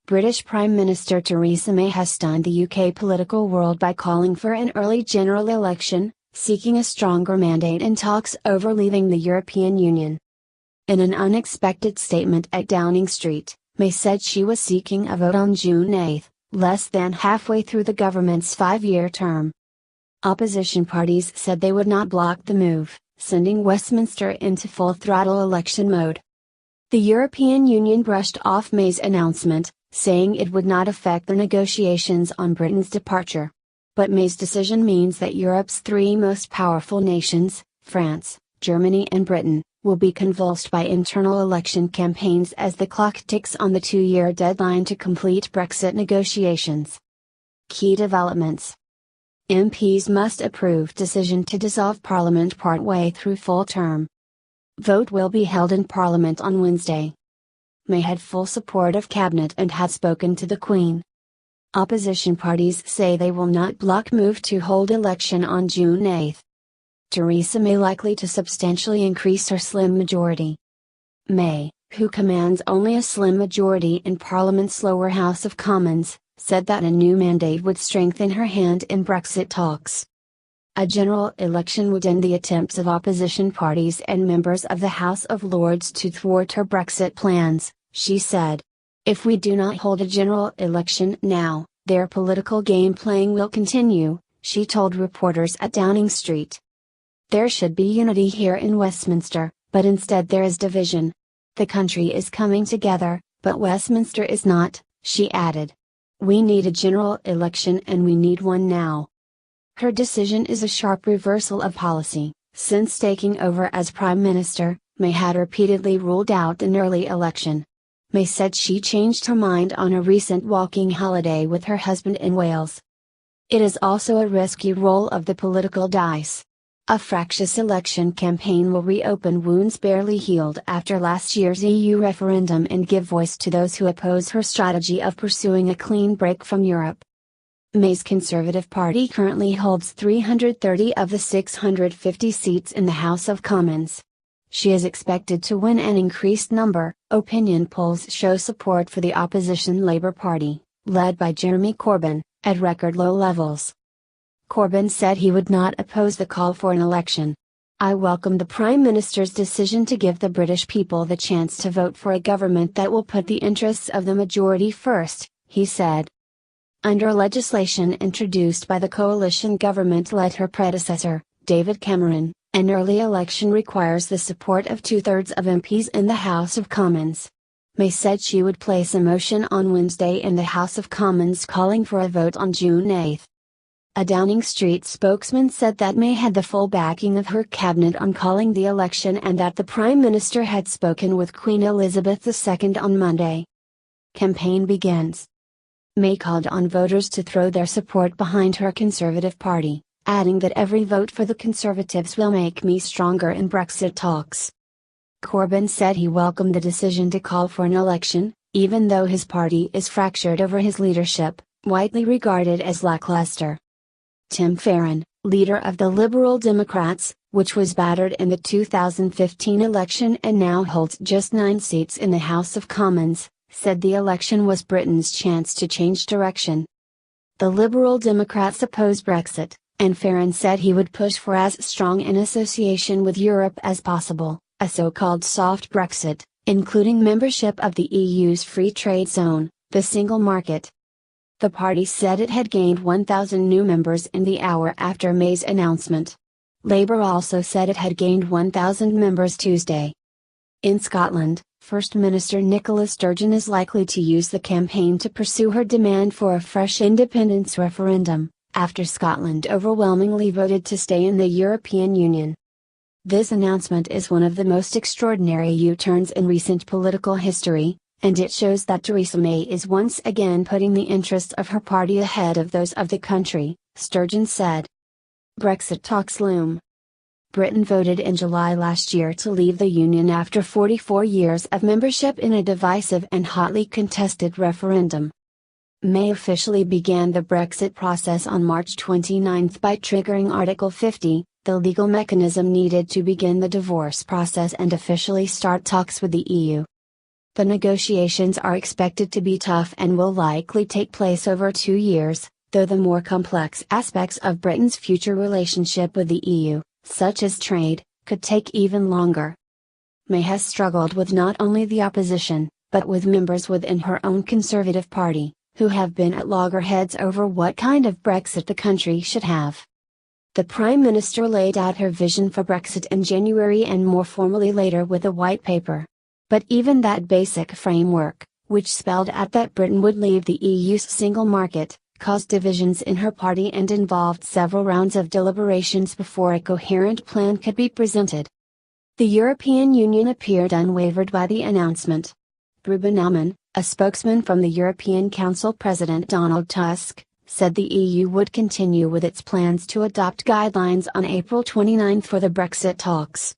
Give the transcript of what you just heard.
British Prime Minister Theresa May has stunned the UK political world by calling for an early general election, seeking a stronger mandate in talks over leaving the European Union. In an unexpected statement at Downing Street, May said she was seeking a vote on June 8, less than halfway through the government's 5-year term. Opposition parties said they would not block the move, sending Westminster into full-throttle election mode. The European Union brushed off May's announcement, saying it would not affect the negotiations on Britain's departure. But May's decision means that Europe's three most powerful nations, France, Germany and Britain, will be convulsed by internal election campaigns as the clock ticks on the 2-year deadline to complete Brexit negotiations. Key developments. MPs must approve decision to dissolve Parliament partway through full term. Vote will be held in Parliament on Wednesday. May had full support of Cabinet and had spoken to the Queen. Opposition parties say they will not block move to hold election on June 8. Theresa May likely to substantially increase her slim majority. May, who commands only a slim majority in Parliament's lower House of Commons, said that a new mandate would strengthen her hand in Brexit talks. A general election would end the attempts of opposition parties and members of the House of Lords to thwart her Brexit plans, she said. If we do not hold a general election now, their political game playing will continue, she told reporters at Downing Street. There should be unity here in Westminster, but instead there is division. The country is coming together, but Westminster is not, she added. We need a general election and we need one now. Her decision is a sharp reversal of policy. Since taking over as Prime Minister, May had repeatedly ruled out an early election. May said she changed her mind on a recent walking holiday with her husband in Wales. It is also a risky roll of the political dice. A fractious election campaign will reopen wounds barely healed after last year's EU referendum and give voice to those who oppose her strategy of pursuing a clean break from Europe. May's Conservative Party currently holds 330 of the 650 seats in the House of Commons. She is expected to win an increased number. Opinion polls show support for the opposition Labour Party, led by Jeremy Corbyn, at record low levels. Corbyn said he would not oppose the call for an election. I welcome the Prime Minister's decision to give the British people the chance to vote for a government that will put the interests of the majority first, he said. Under legislation introduced by the coalition government led her predecessor, David Cameron, an early election requires the support of 2/3 of MPs in the House of Commons. May said she would place a motion on Wednesday in the House of Commons calling for a vote on June 8. A Downing Street spokesman said that May had the full backing of her cabinet on calling the election and that the Prime Minister had spoken with Queen Elizabeth II on Monday. Campaign begins. May called on voters to throw their support behind her Conservative Party, adding that every vote for the Conservatives will make me stronger in Brexit talks. Corbyn said he welcomed the decision to call for an election, even though his party is fractured over his leadership, widely regarded as lackluster. Tim Farron, leader of the Liberal Democrats, which was battered in the 2015 election and now holds just 9 seats in the House of Commons, said the election was Britain's chance to change direction. The Liberal Democrats oppose Brexit, and Farron said he would push for as strong an association with Europe as possible, a so-called soft Brexit, including membership of the EU's free trade zone, the single market. The party said it had gained 1,000 new members in the hour after May's announcement. Labour also said it had gained 1,000 members Tuesday. In Scotland, First Minister Nicola Sturgeon is likely to use the campaign to pursue her demand for a fresh independence referendum, after Scotland overwhelmingly voted to stay in the European Union. This announcement is one of the most extraordinary U-turns in recent political history, and it shows that Theresa May is once again putting the interests of her party ahead of those of the country, Sturgeon said. Brexit talks loom. Britain voted in July last year to leave the Union after 44 years of membership in a divisive and hotly contested referendum. May officially began the Brexit process on March 29 by triggering Article 50, the legal mechanism needed to begin the divorce process and officially start talks with the EU. The negotiations are expected to be tough and will likely take place over 2 years, though the more complex aspects of Britain's future relationship with the EU, such as trade, could take even longer. May has struggled with not only the opposition, but with members within her own Conservative Party, who have been at loggerheads over what kind of Brexit the country should have. The Prime Minister laid out her vision for Brexit in January and more formally later with a white paper. But even that basic framework, which spelled out that Britain would leave the EU's single market, caused divisions in her party and involved several rounds of deliberations before a coherent plan could be presented. The European Union appeared unwavered by the announcement. Ruben Elman, a spokesman from the European Council President Donald Tusk, said the EU would continue with its plans to adopt guidelines on April 29 for the Brexit talks.